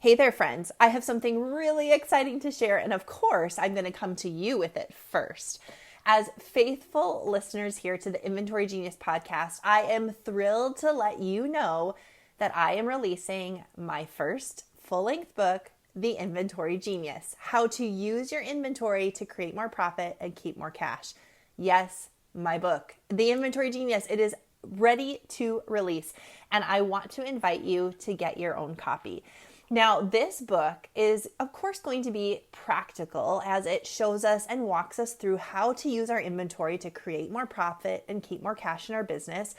Hey there, friends. I have something really exciting to share, and of course, I'm going to come to you with it first. As faithful listeners here to the Inventory Genius podcast, I am thrilled to let you know that I am releasing my first full length book, The Inventory Genius: How to Use Your Inventory to Create More Profit and Keep More Cash. Yes, my book, The Inventory Genius. It is ready to release, and I want to invite you to get your own copy. Now, this book is, of course, going to be practical as it shows us and walks us through how to use our inventory to create more profit and keep more cash in our business,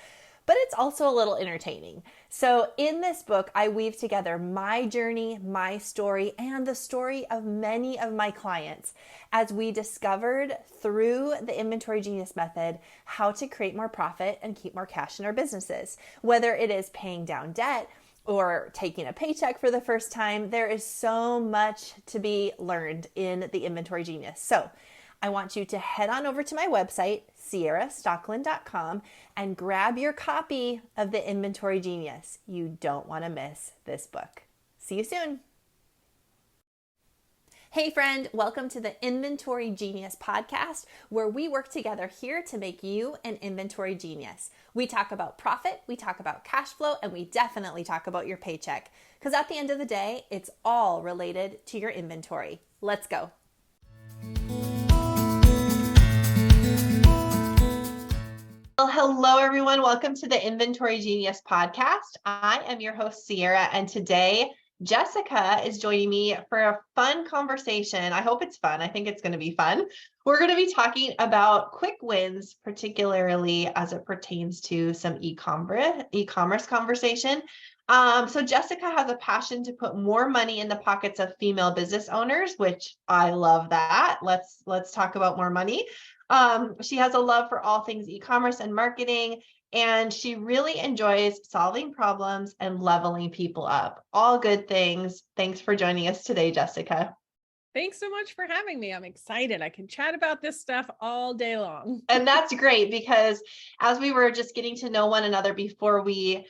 but it's also a little entertaining. So in this book, I weave together my journey, my story, and the story of many of my clients as we discovered through the Inventory Genius method how to create more profit and keep more cash in our businesses. Whether it is paying down debt, or taking a paycheck for the first time, there is so much to be learned in the Inventory Genius. So I want you to head on over to my website, ciarastocklin.com, and grab your copy of the Inventory Genius. You don't want to miss this book. See you soon. Hey friend, welcome to the Inventory Genius podcast, where we work together here to make you an inventory genius. We talk about profit, we talk about cash flow, and we definitely talk about your paycheck. Because at the end of the day, it's all related to your inventory. Let's go. Well, hello everyone. Welcome to the Inventory Genius podcast. I am your host, Ciara, and today Jessica is joining me for a fun conversation. I hope it's fun. I think it's going to be fun. We're going to be talking about quick wins, particularly as it pertains to some e-commerce conversation. So Jessica has a passion to put more money in the pockets of female business owners, which I love that. Let's talk about more money. She has a love for all things e-commerce and marketing, and she really enjoys solving problems and leveling people up. All good things. Thanks for joining us today, Jessica. Thanks so much for having me. I'm excited. I can chat about this stuff all day long. And that's great, because as we were just getting to know one another before we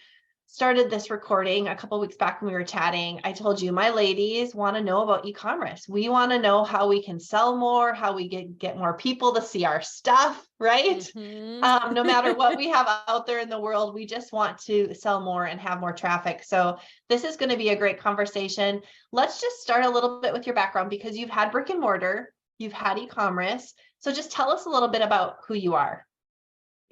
started this recording a couple of weeks back when we were chatting, I told you my ladies want to know about e-commerce. We want to know how we can sell more, how we get more people to see our stuff, right? Mm-hmm. No matter what we have out there in the world, we just want to sell more and have more traffic. So this is going to be a great conversation. Let's just start a little bit with your background, because you've had brick and mortar, you've had e-commerce. So just tell us a little bit about who you are.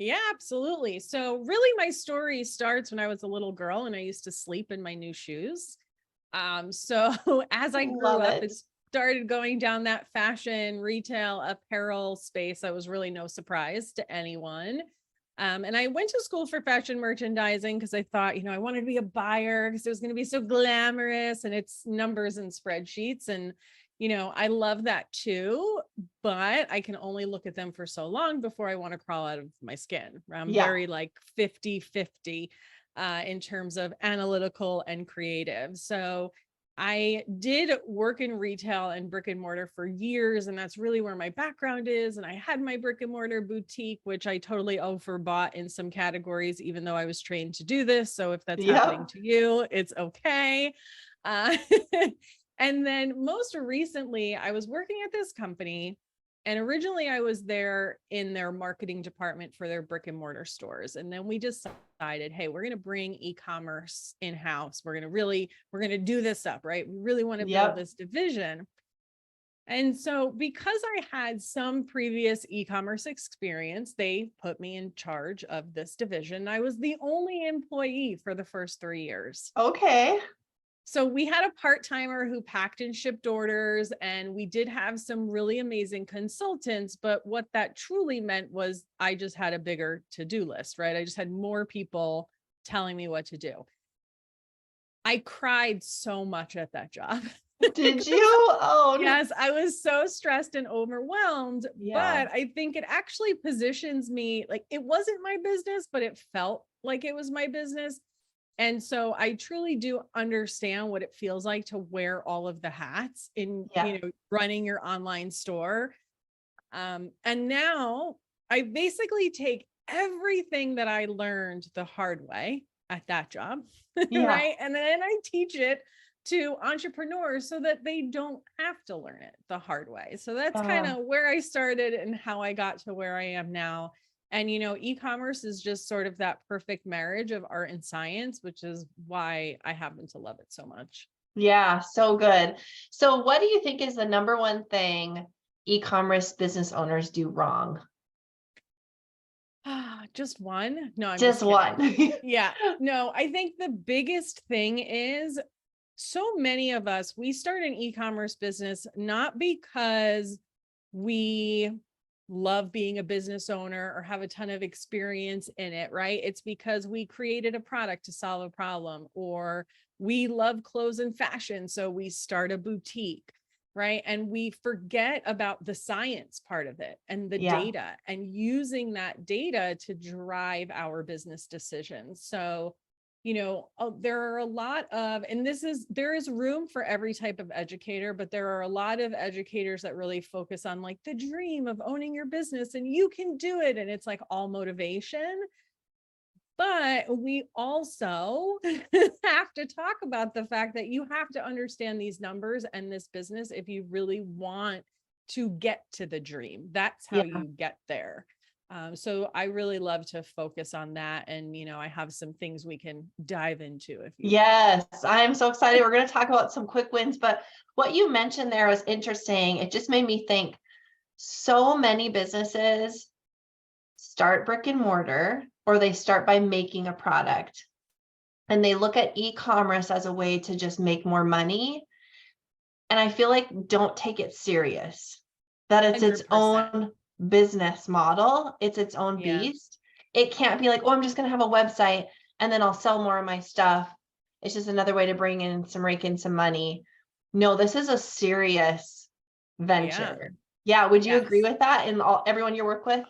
Yeah, absolutely. So really my story starts when I was a little girl and I used to sleep in my new shoes. So as I grew up, it started going down that fashion, retail, apparel space. That was really no surprise to anyone. And I went to school for fashion merchandising because I thought, I wanted to be a buyer because it was going to be so glamorous and it's numbers and spreadsheets. And I love that too, but I can only look at them for so long before I want to crawl out of my skin. I'm very like 50-50 in terms of analytical and creative. So I did work in retail and brick and mortar for years, and that's really where my background is. And I had my brick and mortar boutique, which I totally overbought in some categories, even though I was trained to do this. So if that's happening to you, it's okay. And then most recently, I was working at this company, and originally I was there in their marketing department for their brick and mortar stores. And then we decided, hey, we're going to bring e-commerce in-house. We're going to do this up, right? We really want to build this division. And so because I had some previous e-commerce experience, they put me in charge of this division. I was the only employee for the first 3 years. Okay. So we had a part-timer who packed and shipped orders, and we did have some really amazing consultants, but what that truly meant was I just had a bigger to-do list, right? I just had more people telling me what to do. I cried so much at that job. Did you? Oh, yes, I was so stressed and overwhelmed, but I think it actually positions me, like it wasn't my business, but it felt like it was my business. And so I truly do understand what it feels like to wear all of the hats in, running your online store. And now I basically take everything that I learned the hard way at that job, right? And then I teach it to entrepreneurs so that they don't have to learn it the hard way. So that's kind of where I started and how I got to where I am now. And, e-commerce is just sort of that perfect marriage of art and science, which is why I happen to love it so much. Yeah, so good. So what do you think is the number one thing e-commerce business owners do wrong? Just one? No, I'm just one. Yeah. No, I think the biggest thing is so many of us, we start an e-commerce business not because we love being a business owner or have a ton of experience in it, right? It's because we created a product to solve a problem, or we love clothes and fashion, so we start a boutique, right? And we forget about the science part of it and the data and using that data to drive our business decisions. So, there are a lot of, and there is room for every type of educator, but there are a lot of educators that really focus on like the dream of owning your business and you can do it. And it's like all motivation. But we also have to talk about the fact that you have to understand these numbers and this business if you really want to get to the dream. That's how you get there. So I really love to focus on that. And, I have some things we can dive into if you Yes, I'm so excited. We're going to talk about some quick wins, but what you mentioned there was interesting. It just made me think so many businesses start brick and mortar, or they start by making a product, and they look at e-commerce as a way to just make more money. And I feel like don't take it serious, that it's 100%. its own business model. It's its own beast. It can't be like, oh, I'm just going to have a website and then I'll sell more of my stuff. It's just another way to rake in some money. No, this is a serious venture. Yeah. Would you agree with that in everyone you work with?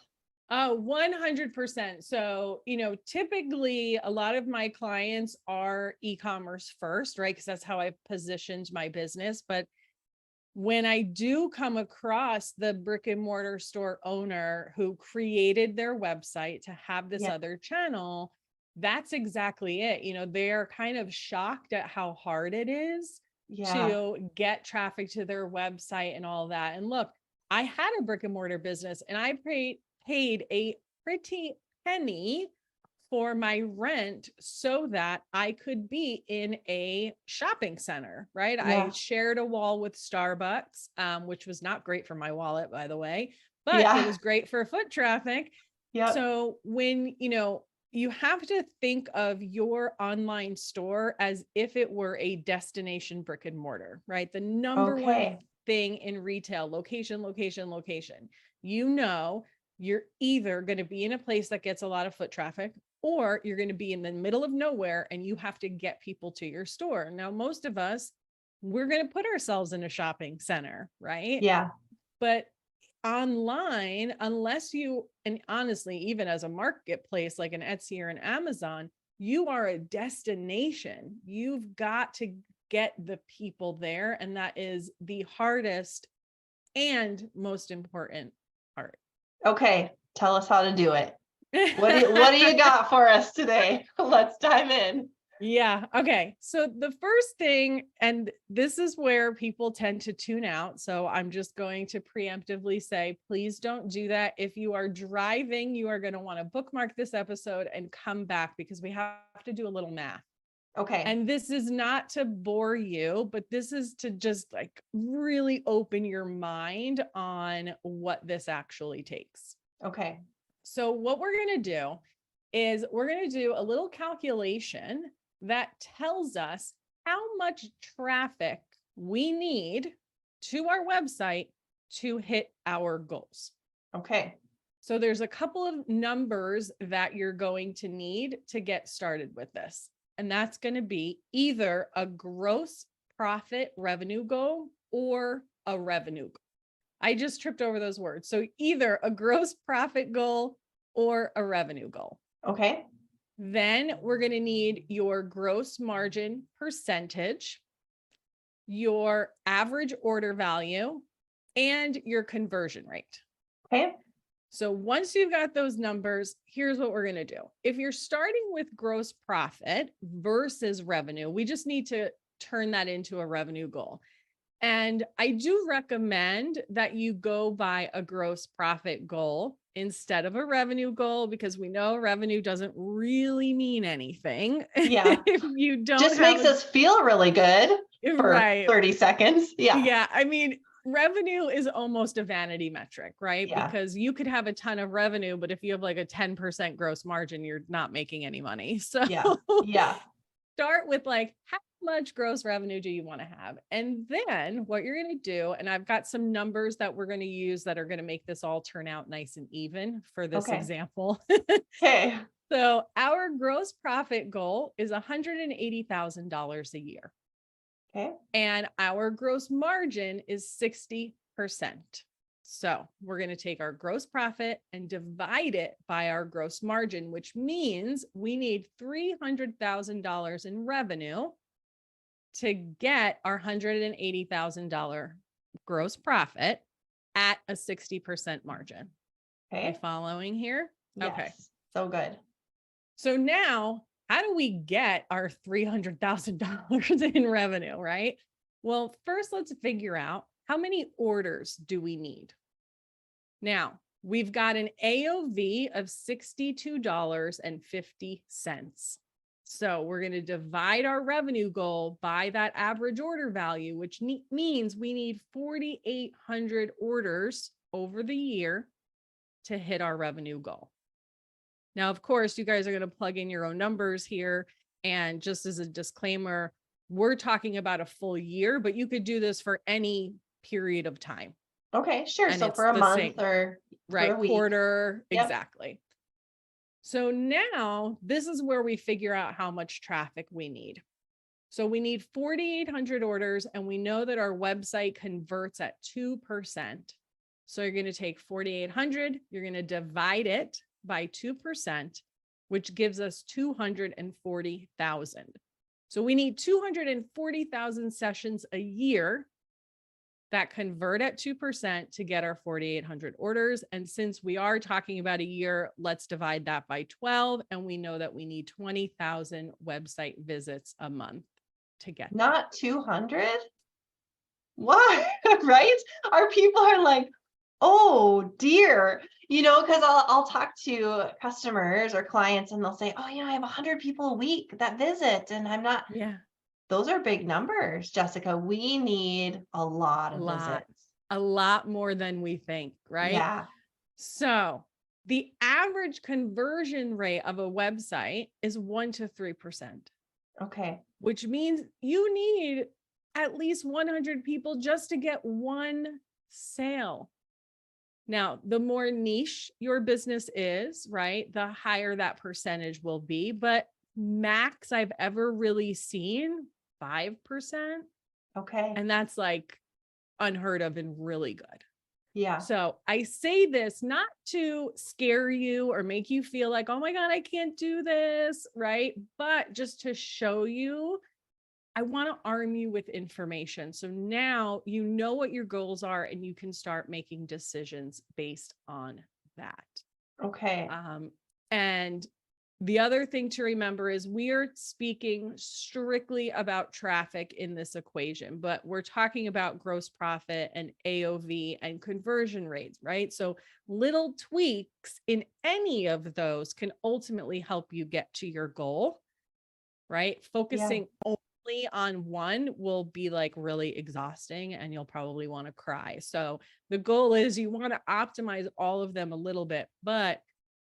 100%. So, typically a lot of my clients are e-commerce first, right? Because that's how I positioned my business. But when I do come across the brick and mortar store owner who created their website to have this other channel, that's exactly it. They're kind of shocked at how hard it is to get traffic to their website and all that. And look, I had a brick and mortar business and I paid a pretty penny for my rent so that I could be in a shopping center, right? I shared a wall with Starbucks, which was not great for my wallet, by the way, but it was great for foot traffic. So when, you have to think of your online store as if it were a destination brick and mortar, right? The number one thing in retail, location, location, location. You're either going to be in a place that gets a lot of foot traffic, or you're going to be in the middle of nowhere and you have to get people to your store. Now, most of us, we're going to put ourselves in a shopping center, right? Yeah. But online, unless you, and honestly, even as a marketplace like an Etsy or an Amazon, you are a destination. You've got to get the people there. And that is the hardest and most important part. Okay. Tell us how to do it. What do you got for us today? Let's dive in. Yeah. Okay. So the first thing, and this is where people tend to tune out. So I'm just going to preemptively say, please don't do that. If you are driving, you are going to want to bookmark this episode and come back because we have to do a little math. Okay. And this is not to bore you, but this is to just like really open your mind on what this actually takes. Okay. So what we're going to do is we're going to do a little calculation that tells us how much traffic we need to our website to hit our goals. Okay. So there's a couple of numbers that you're going to need to get started with this. And that's going to be either a gross profit revenue goal or a revenue goal. I just tripped over those words. So either a gross profit goal or a revenue goal. Okay. Then we're going to need your gross margin percentage, your average order value, and your conversion rate. Okay. So once you've got those numbers, here's what we're going to do. If you're starting with gross profit versus revenue, we just need to turn that into a revenue goal. And I do recommend that you go by a gross profit goal instead of a revenue goal, because we know revenue doesn't really mean anything. Yeah. If you don't just makes us feel really good for 30 seconds. Yeah. Yeah. I mean, revenue is almost a vanity metric, right? Yeah. Because you could have a ton of revenue, but if you have like a 10% gross margin, you're not making any money. So yeah. Start with like, how much gross revenue do you want to have? And then what you're going to do, and I've got some numbers that we're going to use that are going to make this all turn out nice and even for this example. Okay. So our gross profit goal is $180,000 a year. Okay. And our gross margin is 60%. So we're going to take our gross profit and divide it by our gross margin, which means we need $300,000 in revenue to get our $180,000 gross profit at a 60% margin. Okay. Are you following here? Yes. Okay. So good. So now, how do we get our $300,000 in revenue, right? Well, first, let's figure out how many orders do we need? Now, we've got an AOV of $62.50. So we're going to divide our revenue goal by that average order value, which means we need 4,800 orders over the year to hit our revenue goal. Now, of course, you guys are going to plug in your own numbers here. And just as a disclaimer, we're talking about a full year, but you could do this for any period of time. Okay, sure. And so for a month or right, for a week. Quarter, Yep. exactly. So now this is where we figure out how much traffic we need. So we need 4,800 orders, and we know that our website converts at 2%. So you're going to take 4,800, you're going to divide it by 2%, which gives us 240,000. So we need 240,000 sessions a year that convert at 2% to get our 4,800 orders. And since we are talking about a year, let's divide that by 12. And we know that we need 20,000 website visits a month to get not 200. Why? Right? Our people are like, oh dear, because I'll talk to customers or clients and they'll say, oh, I have 100 people a week that visit, and I'm not. Yeah. Those are big numbers, Jessica. We need a lot of visits. A lot more than we think, right? Yeah. So the average conversion rate of a website is 1 to 3%. Okay. Which means you need at least 100 people just to get one sale. Now, the more niche your business is, right, the higher that percentage will be. But max I've ever really seen, 5%. Okay. And that's like unheard of and really good. Yeah. So I say this not to scare you or make you feel like, oh my God, I can't do this, right? But just to show you, I want to arm you with information. So now you know what your goals are and you can start making decisions based on that. Okay. And the other thing to remember is we are speaking strictly about traffic in this equation, but we're talking about gross profit and AOV and conversion rates, right? So little tweaks in any of those can ultimately help you get to your goal, right? Focusing only on one will be like really exhausting and you'll probably want to cry. So the goal is you want to optimize all of them a little bit, but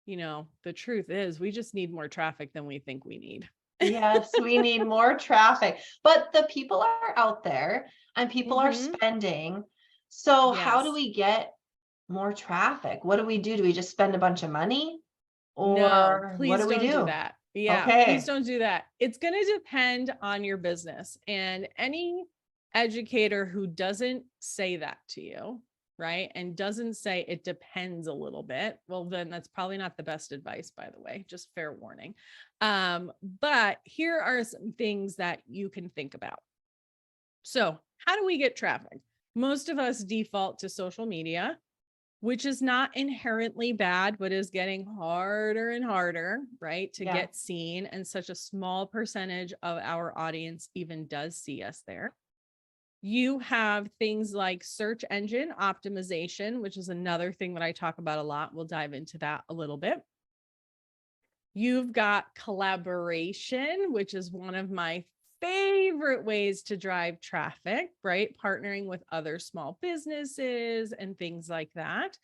the truth is we just need more traffic than we think we need. Yes, we need more traffic, but the people are out there and people are spending. So how do we get more traffic? What do we do? Do we just spend a bunch of money? Or no, please what do we do that. Yeah, please don't do that. It's going to depend on your business, and any educator who doesn't say that to you, right? And doesn't say it depends a little bit. Well, then that's probably not the best advice, by the way, just fair warning. But here are some things that you can think about. So how do we get traffic? Most of us default to social media. which is not inherently bad, but is getting harder and harder, right, to get seen. And such a small percentage of our audience even does see us there. You have things like search engine optimization, which is another thing that I talk about a lot. We'll dive into that a little bit. You've got collaboration, which is one of my favorite ways to drive traffic, right? Partnering with other small businesses and things like that,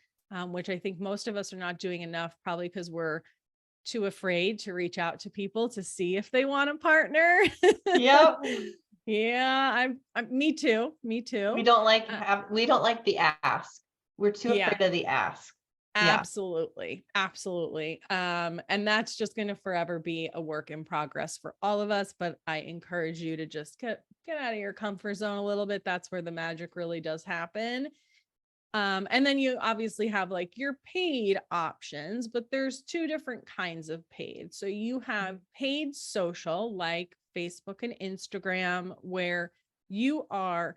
which I think most of us are not doing enough, probably because we're too afraid to reach out to people to see if they want to partner. Yep. Yeah, me too. We don't like the ask. We're too afraid of the ask. Absolutely. Absolutely. And that's just going to forever be a work in progress for all of us, but I encourage you to just get out of your comfort zone a little bit. That's where the magic really does happen. And then you obviously have like your paid options, but there's two different kinds of paid. So you have paid social like Facebook and Instagram, where you are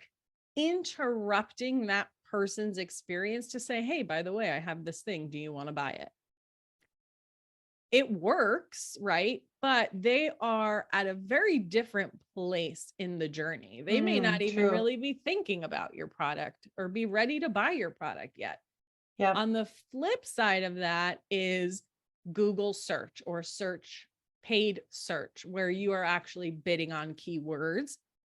interrupting that person's experience to say, hey, by the way, I have this thing. Do you want to buy it? It works, right? But they are at a very different place in the journey. They may not even really be thinking about your product or be ready to buy your product yet. Yep. On the flip side of that is Google search or paid search, where you are actually bidding on keywords.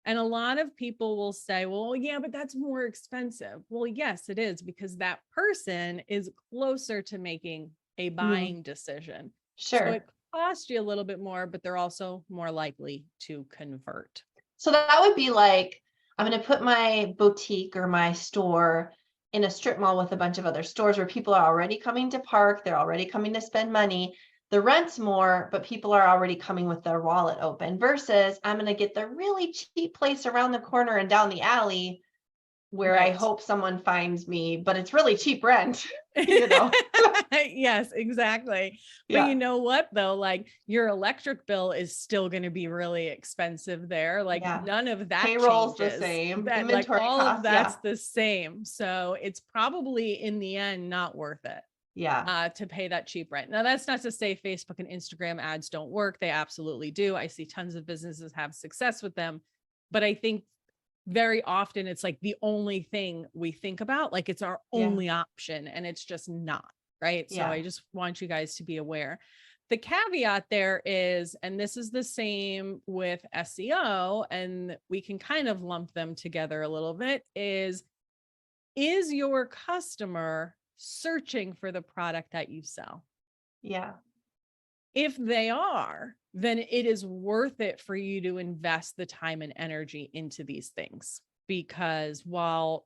And a lot of people will say, well, yeah, but that's more expensive. Well, yes, it is, because that person is closer to making a buying decision. Sure. So it costs you a little bit more, but they're also more likely to convert. So that would be like, I'm going to put my boutique or my store in a strip mall with a bunch of other stores where people are already coming to park. They're already coming to spend money. The rent's more, but people are already coming with their wallet open, versus I'm going to get the really cheap place around the corner and down the alley where I hope someone finds me, but it's really cheap rent, you know? Yes, exactly. But you know what though? Like your electric bill is still going to be really expensive there. Like none of that payroll's changes. The same. That, inventory like all costs, of that's the same. So it's probably in the end not worth it. To pay that cheap rent. Now, that's not to say Facebook and Instagram ads don't work. They absolutely do. I see tons of businesses have success with them, but I think very often it's like the only thing we think about, like it's our only option, and it's just not, right? So I just want you guys to be aware. The caveat there is, and this is the same with SEO, and we can kind of lump them together a little bit, is your customer searching for the product that you sell? If they are, then it is worth it for you to invest the time and energy into these things, because while,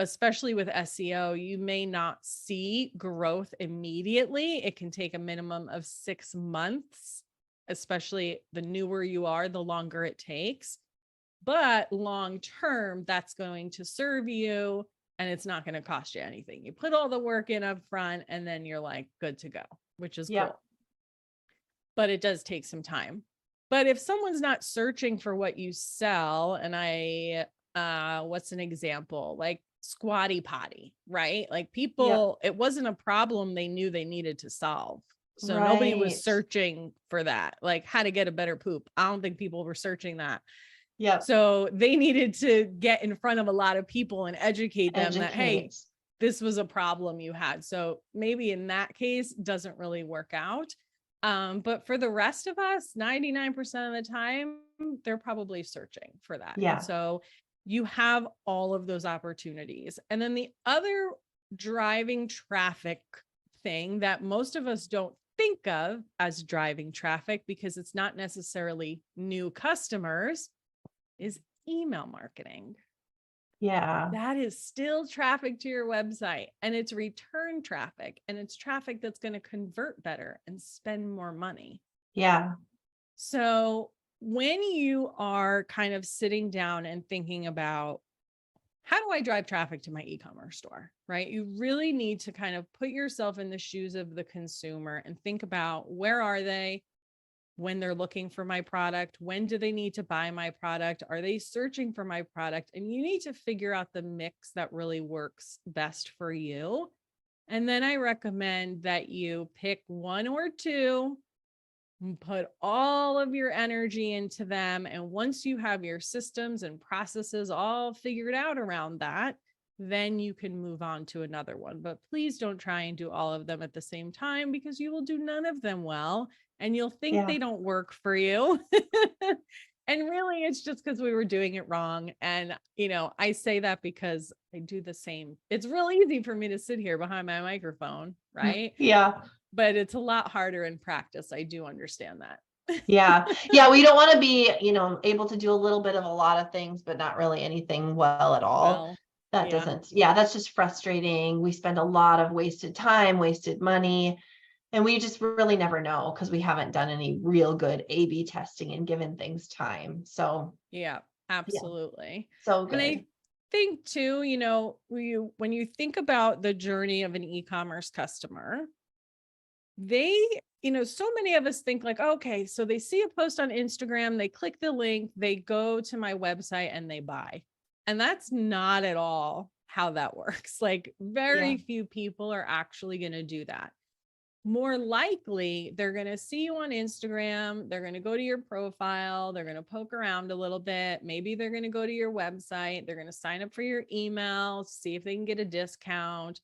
especially with SEO, you may not see growth immediately, it can take a minimum of 6 months, especially the newer you are, the longer it takes. But long term, that's going to serve you, and it's not going to cost you anything. You put all the work in up front, and then you're like good to go, which is cool. But it does take some time. But if someone's not searching for what you sell, and what's an example? Like Squatty Potty, right? Like people, it wasn't a problem they knew they needed to solve. So nobody was searching for that, like how to get a better poop. I don't think people were searching that. So they needed to get in front of a lot of people and educate them that, hey, this was a problem you had. So maybe in that case, doesn't really work out. But for the rest of us, 99% of the time, they're probably searching for that. And so you have all of those opportunities. And then the other driving traffic thing that most of us don't think of as driving traffic, because it's not necessarily new customers, is email marketing. That is still traffic to your website, and it's return traffic, and it's traffic that's going to convert better and spend more money. So when you are kind of sitting down and thinking about, how do I drive traffic to my e-commerce store, right? You really need to kind of put yourself in the shoes of the consumer and think about, where are they when they're looking for my product? When do they need to buy my product? Are they searching for my product? And you need to figure out the mix that really works best for you. And then I recommend that you pick one or two and put all of your energy into them. And once you have your systems and processes all figured out around that, then you can move on to another one. But please don't try and do all of them at the same time, because you will do none of them well and you'll think they don't work for you. And really, it's just because we were doing it wrong. And, I say that because I do the same. It's real easy for me to sit here behind my microphone, right? Yeah. But it's a lot harder in practice. I do understand that. Yeah. Yeah. We don't want to be, able to do a little bit of a lot of things, but not really anything well at all. That's just frustrating. We spend a lot of wasted time, wasted money, and we just really never know because we haven't done any real good A/B testing and given things time. So yeah, absolutely. So good. And I think too, when you think about the journey of an e-commerce customer, they, so many of us think like, okay, so they see a post on Instagram, they click the link, they go to my website and they buy. And that's not at all how that works. Like very few people are actually going to do that. More likely, they're going to see you on Instagram. They're going to go to your profile. They're going to poke around a little bit. Maybe they're going to go to your website. They're going to sign up for your email, see if they can get a discount.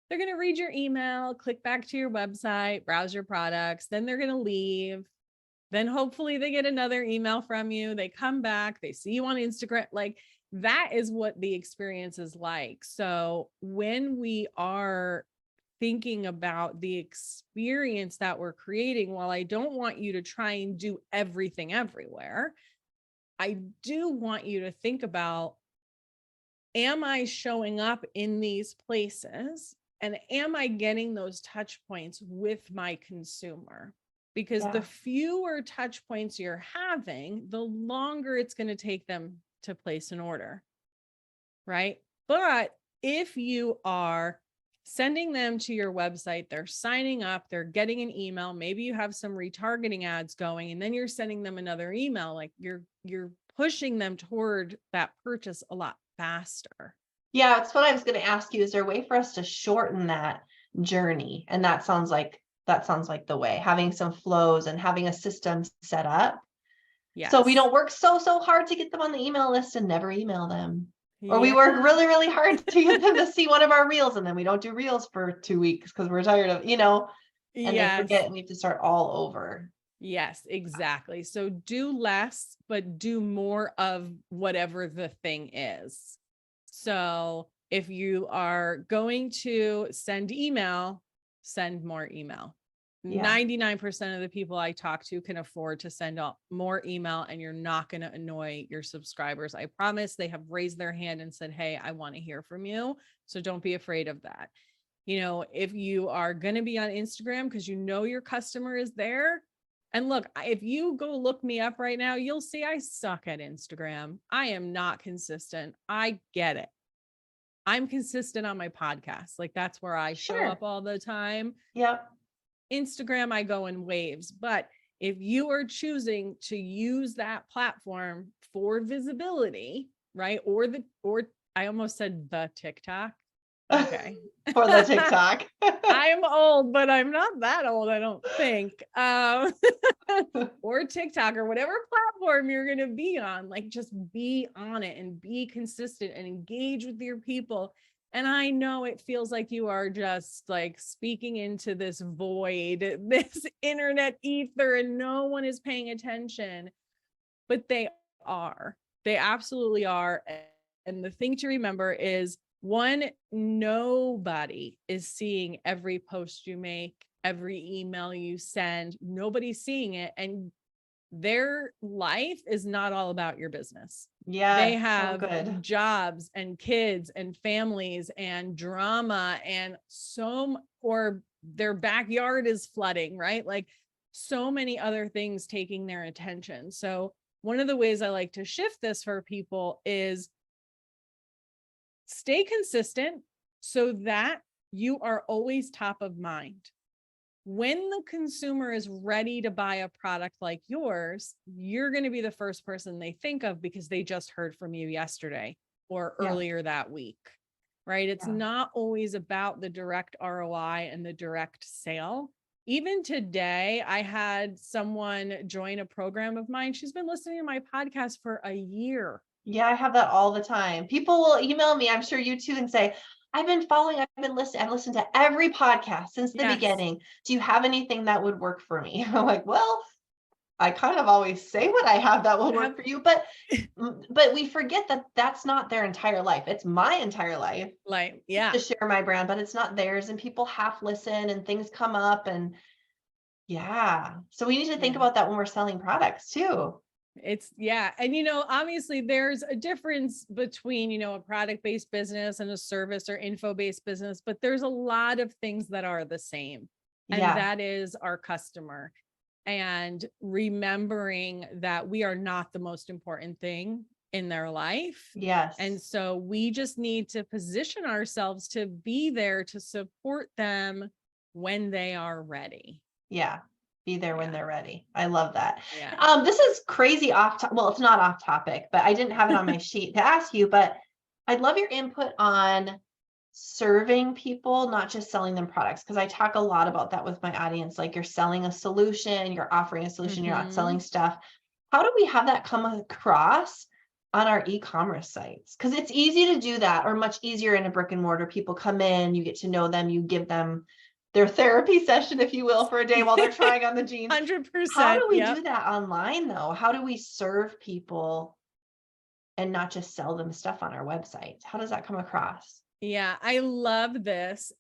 They're going to read your email, click back to your website, browse your products. Then they're going to leave. Then hopefully they get another email from you. They come back, they see you on Instagram. Like that is what the experience is like. So when we are thinking about the experience that we're creating, while I don't want you to try and do everything everywhere, I do want you to think about, am I showing up in these places? And am I getting those touch points with my consumer? Because the fewer touch points you're having, the longer it's going to take them to place an order, right? But if you are sending them to your website, they're signing up, they're getting an email, maybe you have some retargeting ads going, and then you're sending them another email, like you're pushing them toward that purchase a lot faster. Yeah, it's what I was going to ask you. Is there a way for us to shorten that journey? And that sounds like the way, having some flows and having a system set up. Yes. So we don't work so hard to get them on the email list and never email them. Or we work really, really hard to get them to see one of our reels, and then we don't do reels for 2 weeks because we're tired of, and they forget, and we have to start all over. Yes, exactly. So do less, but do more of whatever the thing is. So if you are going to send email, send more email. 99% of the people I talk to can afford to send out more email, and you're not going to annoy your subscribers. I promise. They have raised their hand and said, hey, I want to hear from you. So don't be afraid of that. If you are going to be on Instagram because your customer is there, and look, if you go look me up right now, you'll see I suck at Instagram. I am not consistent. I get it. I'm consistent on my podcast. Like that's where I show up all the time. Yep. Instagram, I go in waves. But if you are choosing to use that platform for visibility, right? Or I almost said the TikTok. Okay. For the TikTok. I'm old, but I'm not that old, I don't think. Or TikTok or whatever platform you're going to be on, like just be on it and be consistent and engage with your people. And I know it feels like you are just like speaking into this void, this internet ether, and no one is paying attention, but they are. They absolutely are. And the thing to remember is, one, nobody is seeing every post you make, every email you send. Nobody's seeing it. And their life is not all about your business. Yeah. They have jobs and kids and families and drama and or their backyard is flooding, right? Like so many other things taking their attention. So one of the ways I like to shift this for people is stay consistent so that you are always top of mind. When the consumer is ready to buy a product like yours, you're going to be the first person they think of because they just heard from you yesterday or earlier that week. right? It's not always about the direct ROI and the direct sale. Even today, I had someone join a program of mine. She's been listening to my podcast for a year. Yeah, I have that all the time. People will email me, I'm sure you too, and say, I've been following, I've been listening, I've listened to every podcast since the beginning. Do you have anything that would work for me? I'm like, well, I kind of always say what I have that will work for you, but we forget that that's not their entire life. It's my entire life. Like, to share my brand, but it's not theirs, and people half listen and things come up, and so we need to think about that when we're selling products too. It's and obviously there's a difference between a product-based business and a service or info-based business, but there's a lot of things that are the same, and that is our customer, and remembering that we are not the most important thing in their life. Yes. And so we just need to position ourselves to be there to support them when they are ready. Be there when they're ready. I love that. Yeah. This is crazy well, it's not off topic, but I didn't have it on my sheet to ask you, but I'd love your input on serving people, not just selling them products. Cause I talk a lot about that with my audience. Like, you're selling a solution, you're offering a solution, you're not selling stuff. How do we have that come across on our e-commerce sites? Cause it's easy to do that, or much easier in a brick and mortar. People come in, you get to know them, you give them their therapy session, if you will, for a day while they're trying on the jeans. 100%. How do we do that online though? How do we serve people and not just sell them stuff on our website? How does that come across? Yeah, I love this.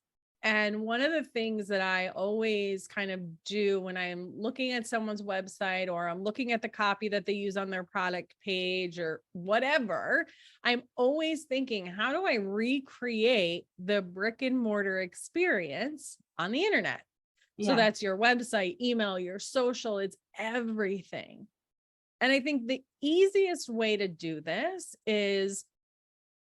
And one of the things that I always kind of do when I'm looking at someone's website, or I'm looking at the copy that they use on their product page or whatever, I'm always thinking, how do I recreate the brick and mortar experience on the internet? So that's your website, email, your social, it's everything. And I think the easiest way to do this is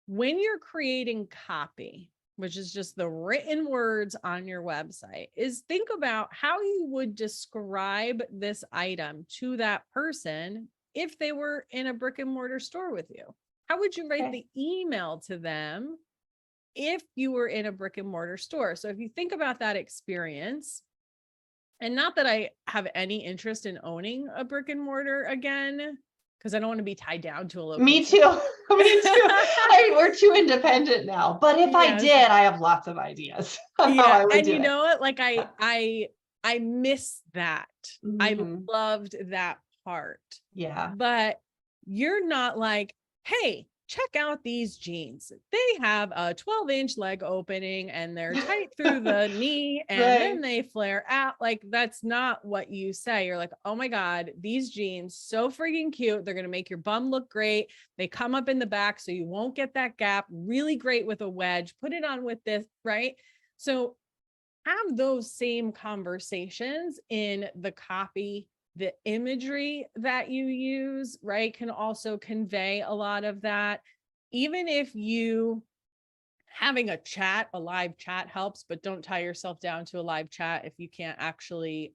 when you're creating copy, which is just the written words on your website, is think about how you would describe this item to that person if they were in a brick and mortar store with you. How would you write the email to them if you were in a brick and mortar store? So if you think about that experience, and not that I have any interest in owning a brick and mortar again, because I don't want to be tied down to a location. Me too. Me too. We're too independent now. But if I did, I have lots of ideas. And you know what? Like I miss that. I loved that part. But you're not like, hey, check out these jeans. They have a 12-inch leg opening and they're tight through the knee, and then they flare out. Like, that's not what you say. You're like, oh my God, these jeans, so freaking cute. They're going to make your bum look great. They come up in the back so you won't get that gap. Really great with a wedge. Put it on with this, right? So have those same conversations in the copy. The imagery that you use, right, can also convey a lot of that. Even if you having a live chat helps, but don't tie yourself down to a live chat if you can't actually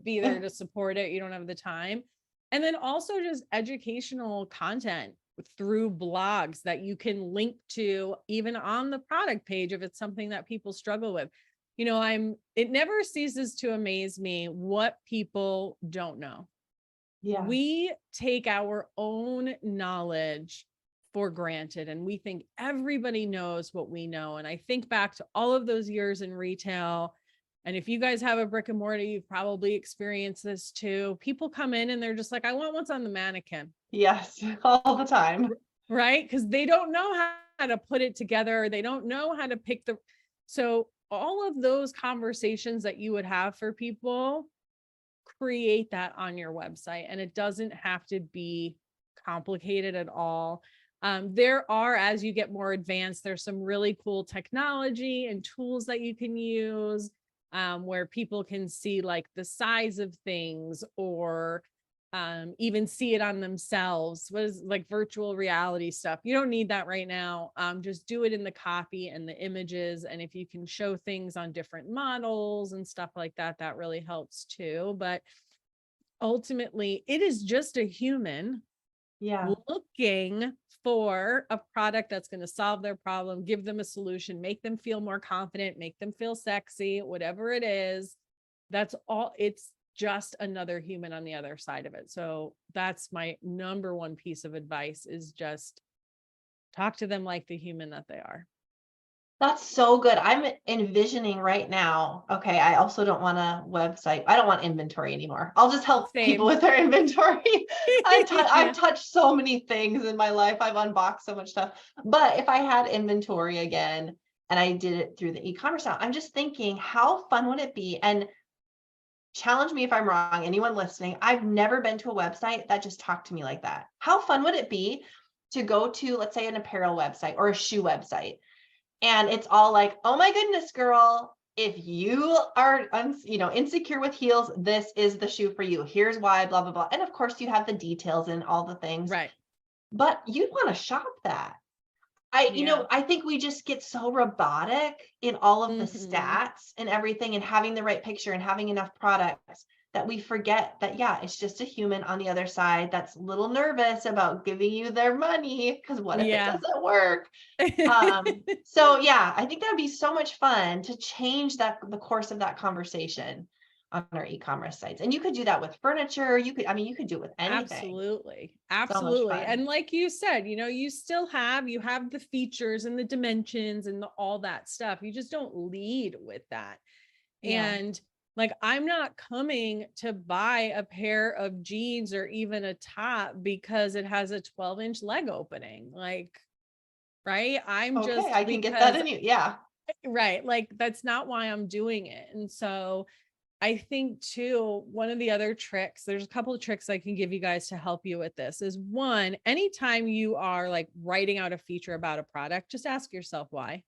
be there to support it. You don't have the time. And then also just educational content through blogs that you can link to even on the product page if it's something that people struggle with. It never ceases to amaze me what people don't know. We take our own knowledge for granted, and we think everybody knows what we know. And I think back to all of those years in retail. And if you guys have a brick and mortar, you've probably experienced this too. People come in and they're just like, I want what's on the mannequin. Yes, all the time. Right? Because they don't know how to put it together. They don't know how to pick so all of those conversations that you would have for people, create that on your website. And it doesn't have to be complicated at all. There are, as you get more advanced, there's some really cool technology and tools that you can use where people can see like the size of things, or even see it on themselves. What is like virtual reality stuff? You don't need that right now. Just do it in the copy and the images. And if you can show things on different models and stuff like that, that really helps too. But ultimately, it is just a human looking for a product that's going to solve their problem, give them a solution, make them feel more confident, make them feel sexy, whatever it is. That's all. It's just another human on the other side of it. So that's my number one piece of advice, is just talk to them like the human that they are. That's so good. I'm envisioning right now. Okay, I also don't want a website. I don't want inventory anymore. I'll just help people with their inventory. I've touched so many things in my life. I've unboxed so much stuff. But if I had inventory again and I did it through the e-commerce now, I'm just thinking, how fun would it be? And challenge me if I'm wrong, anyone listening, I've never been to a website that just talked to me like that. How fun would it be to go to, let's say, an apparel website or a shoe website? And it's all like, oh my goodness, girl, if you are, insecure with heels, this is the shoe for you. Here's why, blah, blah, blah. And of course you have the details and all the things, right? But you'd want to shop that. I think we just get so robotic in all of the stats and everything, and having the right picture and having enough products, that we forget that, it's just a human on the other side that's a little nervous about giving you their money, because what if it doesn't work? So I think that'd be so much fun to change the course of that conversation on our e-commerce sites. And you could do that with furniture. You could do it with anything. Absolutely. And like you said, you have the features and the dimensions and all that stuff. You just don't lead with that. And like, I'm not coming to buy a pair of jeans or even a top because it has a 12-inch leg opening. Like, right. I can get that in you. Yeah. Right. Like, that's not why I'm doing it. And so I think too, one of the other tricks, there's a couple of tricks I can give you guys to help you with this, is one, anytime you are like writing out a feature about a product, just ask yourself why.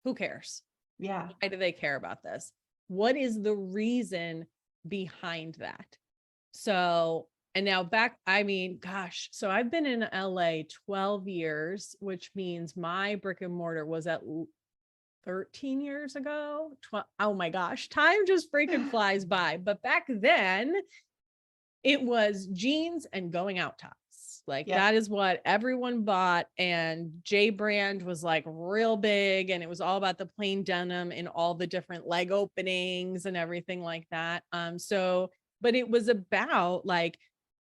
Who cares? Yeah. Why do they care about this? What is the reason behind that? So, and now so I've been in LA 12 years, which means my brick and mortar was at 13 years ago. Oh my gosh, time just freaking flies by. But back then it was jeans and going out tops. Like that is what everyone bought. And J brand was like real big, and it was all about the plain denim and all the different leg openings and everything like that. But it was about like,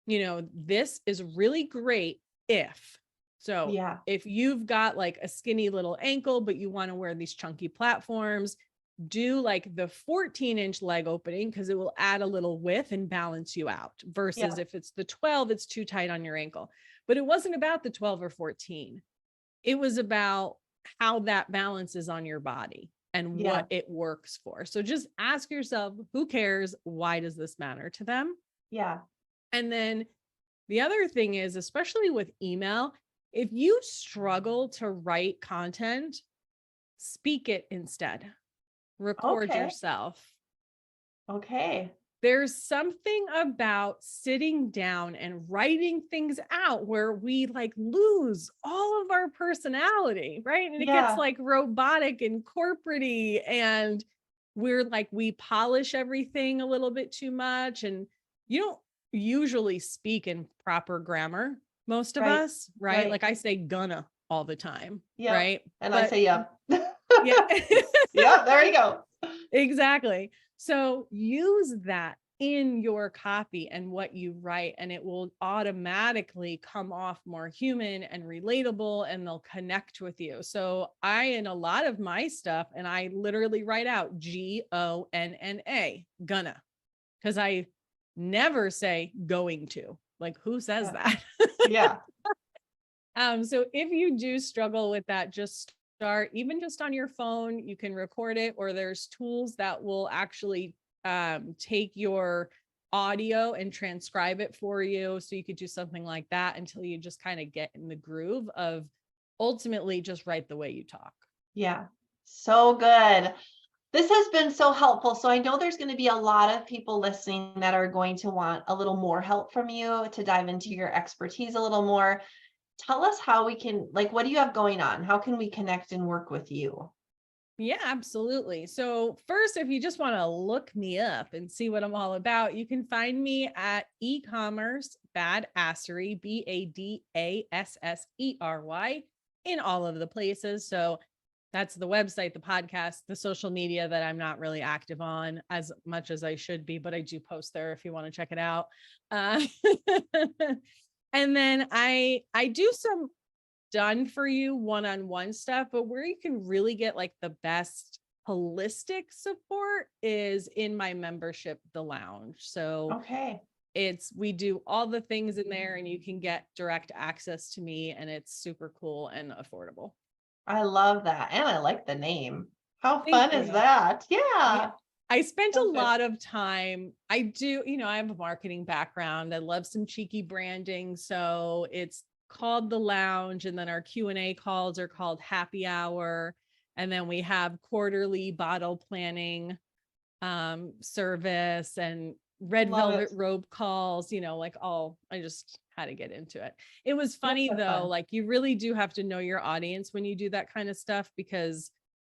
this is really great if you've got like a skinny little ankle, but you want to wear these chunky platforms, do like the 14-inch leg opening, because it will add a little width and balance you out, versus if it's the 12, it's too tight on your ankle. But it wasn't about the 12 or 14. It was about how that balances on your body and what it works for. So just ask yourself, who cares? Why does this matter to them? Yeah. And then the other thing is, especially with email, if you struggle to write content, speak it instead. Record yourself. Okay. There's something about sitting down and writing things out where we like lose all of our personality, right? And it gets like robotic and corporate-y, and we polish everything a little bit too much. And you don't usually speak in proper grammar, most of us, right? Like I say gonna all the time, right? And I say yeah. There you go. Exactly. So use that in your copy and what you write, and it will automatically come off more human and relatable, and they'll connect with you. So in a lot of my stuff, and I literally write out GONNA, gonna, because I never say going to. Like, who says that? So if you do struggle with that, just start, even just on your phone, you can record it, or there's tools that will actually take your audio and transcribe it for you. So you could do something like that until you just kind of get in the groove of ultimately just write the way you talk. Yeah. So good. This has been so helpful. So I know there's going to be a lot of people listening that are going to want a little more help from you to dive into your expertise a little more. Tell us how we can, what do you have going on? How can we connect and work with you? Yeah, absolutely. So first, if you just want to look me up and see what I'm all about, you can find me at e-commerce badassery, BADASSERY, in all of the places. So that's the website, the podcast, the social media that I'm not really active on as much as I should be, but I do post there if you want to check it out. Uh, and then I do some done for you one-on-one stuff, but where you can really get like the best holistic support is in my membership, the lounge. So Okay. we do all the things in there and you can get direct access to me, and it's super cool and affordable. I love that. And I like the name. How Thank fun is you. that? Yeah. Yeah. I spent a So good. lot of time. I do, I have a marketing background. I love some cheeky branding. So it's called the lounge. And then our Q&A calls are called happy hour. And then we have quarterly bottle planning service and red Love velvet it. robe calls, I just had to get into it. It was funny so though, fun. like you really do have to know your audience when you do that kind of stuff, because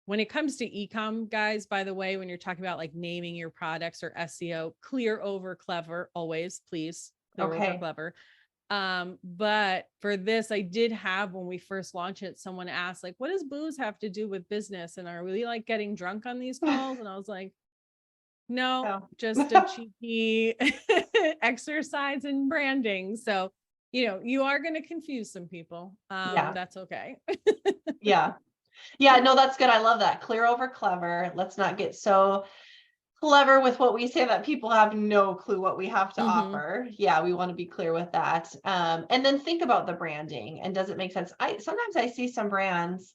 when it comes to e-com, guys, by the way, when you're talking about like naming your products or SEO, clear over clever, always, please, clear over Okay. clever. But for this, I did have, when we first launched it, someone asked like, what does booze have to do with business? And are we like getting drunk on these calls? And I was like, no, Oh. just a cheeky exercise in branding. So, you are going to confuse some people. Yeah. That's okay. Yeah. Yeah, no, that's good. I love that. Clear over clever. Let's not get so clever with what we say that people have no clue what we have to offer. Yeah, we want to be clear with that. And then think about the branding, and does it make sense? Sometimes I see some brands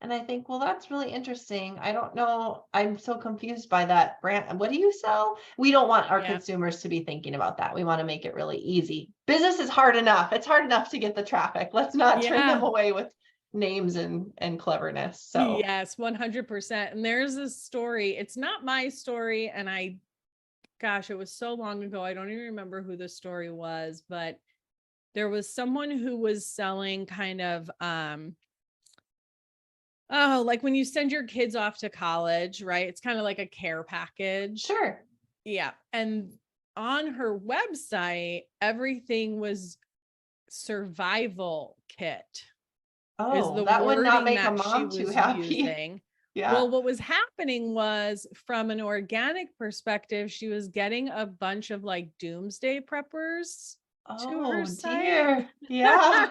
and I think, well, that's really interesting. I don't know. I'm so confused by that brand. What do you sell? We don't want our consumers to be thinking about that. We want to make it really easy. Business is hard enough. It's hard enough to get the traffic. Let's not turn them away with names and cleverness. So yes, 100%. And there's a story. It's not my story. And gosh, it was so long ago. I don't even remember who the story was, but there was someone who was selling kind of, like when you send your kids off to college, right? It's kind of like a care package. Sure. Yeah. And on her website, everything was survival kit. Oh, that would not make a mom too happy. Using. Yeah. Well, what was happening was, from an organic perspective, she was getting a bunch of like doomsday preppers to her site. Dear. Yeah.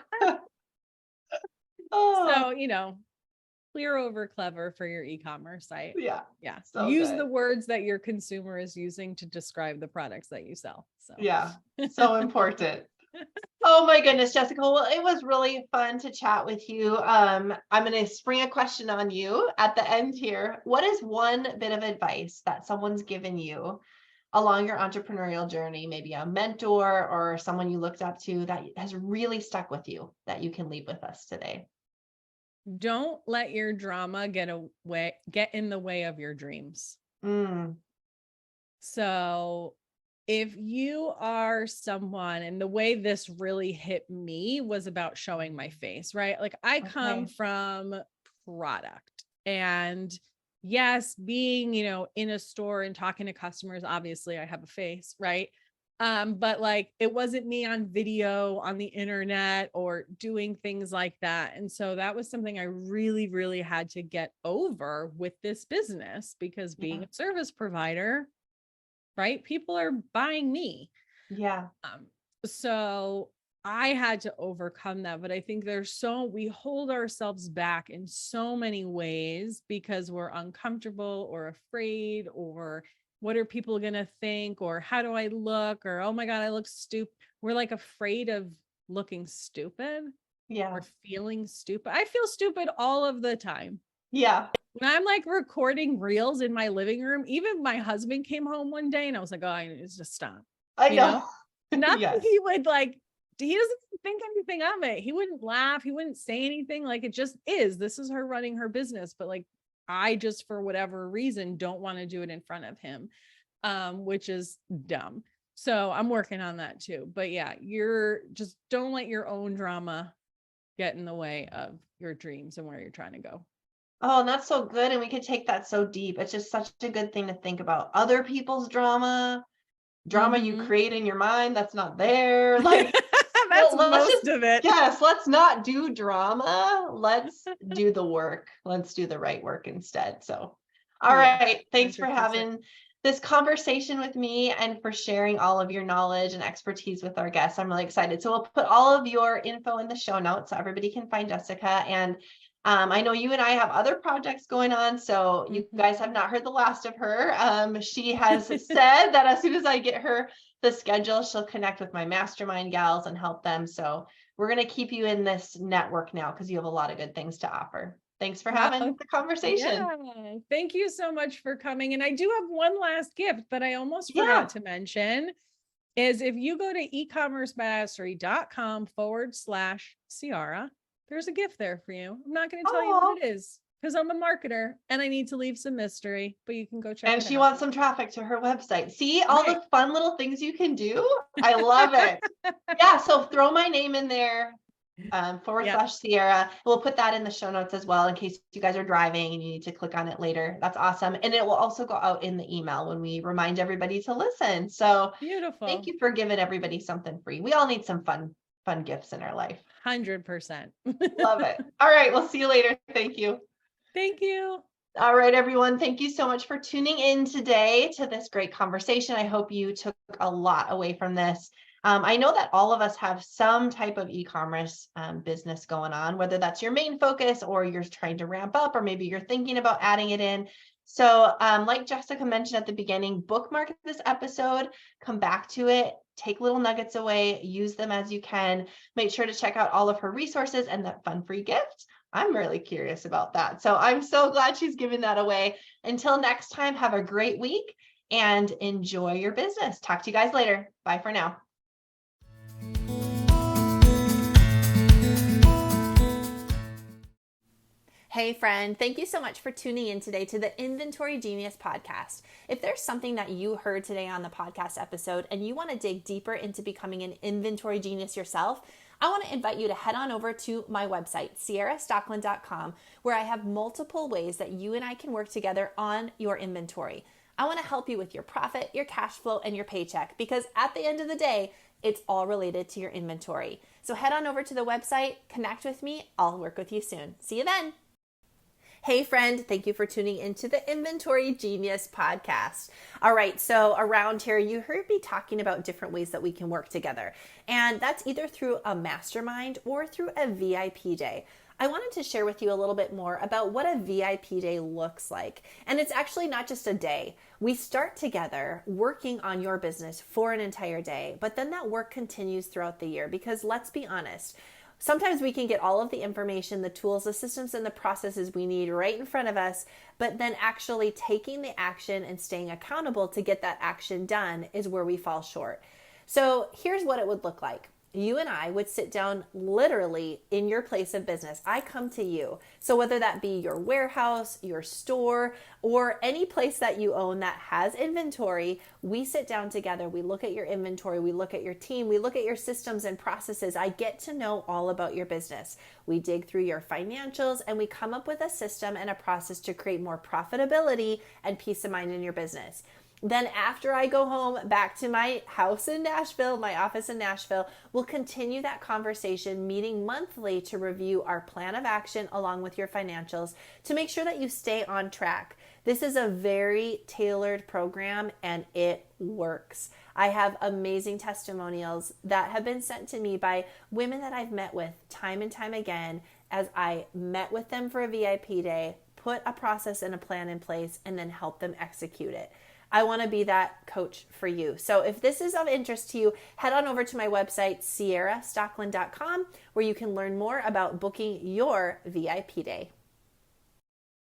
So, clear over clever for your e-commerce site. Yeah. Yeah. So use good. the words that your consumer is using to describe the products that you sell. So yeah, so important. Oh my goodness, Jessica. Well, it was really fun to chat with you. I'm going to spring a question on you at the end here. What is one bit of advice that someone's given you along your entrepreneurial journey, maybe a mentor or someone you looked up to, that has really stuck with you, that you can leave with us today? Don't let your drama get in the way of your dreams. So if you are someone, and the way this really hit me was about showing my face, right? Like I come from product, and yes, being, in a store and talking to customers, obviously I have a face, right? But like, it wasn't me on video on the internet or doing things like that. And so that was something I really, really had to get over with this business, because being a service provider, right? People are buying me. Yeah. So I had to overcome that. But I think we hold ourselves back in so many ways because we're uncomfortable or afraid, or what are people going to think? Or how do I look? Or, oh my God, I look stupid. We're like afraid of looking stupid. Yeah. Or feeling stupid. I feel stupid all of the time. Yeah. When I'm like recording reels in my living room, even my husband came home one day and I was like, oh, I need to just stop. I know. Not that he would he doesn't think anything of it. He wouldn't laugh. He wouldn't say anything. Like, it just is. This is her running her business. But like, I just, for whatever reason, don't want to do it in front of him, which is dumb. So I'm working on that too. But yeah, don't let your own drama get in the way of your dreams and where you're trying to go. Oh, and that's so good. And we could take that so deep. It's just such a good thing to think about. Other people's drama you create in your mind that's not there. Like, that's let's most of it. Yes, let's not do drama. Let's do the work. Let's do the right work instead. So, all right. Thanks 100%. For having this conversation with me and for sharing all of your knowledge and expertise with our guests. I'm really excited. So we'll put all of your info in the show notes so everybody can find Jessica. And I know you and I have other projects going on, so you guys have not heard the last of her. She has said that as soon as I get her the schedule, she'll connect with my mastermind gals and help them. So we're going to keep you in this network now because you have a lot of good things to offer. Thanks for having the conversation. Yeah, thank you so much for coming. And I do have one last gift that I almost forgot to mention is if you go to ecommercemastery.com/Ciara, there's a gift there for you. I'm not going to tell you what it is because I'm a marketer and I need to leave some mystery, but you can go check it out. And she wants some traffic to her website. See all the fun little things you can do. I love it. Yeah. So throw my name in there, /Ciara. We'll put that in the show notes as well in case you guys are driving and you need to click on it later. That's awesome. And it will also go out in the email when we remind everybody to listen. So beautiful. Thank you for giving everybody something free. We all need some fun gifts in our life. 100%. Love it. All right. We'll see you later. Thank you. Thank you. All right, everyone. Thank you so much for tuning in today to this great conversation. I hope you took a lot away from this. I know that all of us have some type of e-commerce business going on, whether that's your main focus or you're trying to ramp up, or maybe you're thinking about adding it in. So like Jessica mentioned at the beginning, bookmark this episode, come back to it, take little nuggets away, use them as you can. Make sure to check out all of her resources and that fun free gift. I'm really curious about that. So I'm so glad she's giving that away. Until next time, have a great week and enjoy your business. Talk to you guys later. Bye for now. Hey friend, thank you so much for tuning in today to the Inventory Genius podcast. If there's something that you heard today on the podcast episode and you want to dig deeper into becoming an inventory genius yourself, I want to invite you to head on over to my website, ciarastocklin.com, where I have multiple ways that you and I can work together on your inventory. I want to help you with your profit, your cash flow, and your paycheck, because at the end of the day, it's all related to your inventory. So head on over to the website, connect with me. I'll work with you soon. See you then. Hey friend, thank you for tuning into the Inventory Genius podcast. All right, so around here, you heard me talking about different ways that we can work together. And that's either through a mastermind or through a VIP day. I wanted to share with you a little bit more about what a VIP day looks like. And it's actually not just a day. We start together working on your business for an entire day, but then that work continues throughout the year because let's be honest, sometimes we can get all of the information, the tools, the systems, and the processes we need right in front of us, but then actually taking the action and staying accountable to get that action done is where we fall short. So here's what it would look like. You and I would sit down literally in your place of business. I come to you. So whether that be your warehouse, your store, or any place that you own that has inventory, we sit down together. We look at your inventory. We look at your team. We look at your systems and processes. I get to know all about your business. We dig through your financials and we come up with a system and a process to create more profitability and peace of mind in your business. Then after I go home back to my house in Nashville, my office in Nashville, we'll continue that conversation, meeting monthly to review our plan of action along with your financials to make sure that you stay on track. This is a very tailored program and it works. I have amazing testimonials that have been sent to me by women that I've met with time and time again as I met with them for a VIP day, put a process and a plan in place, and then help them execute it. I want to be that coach for you. So if this is of interest to you, head on over to my website, ciarastocklin.com, where you can learn more about booking your VIP day.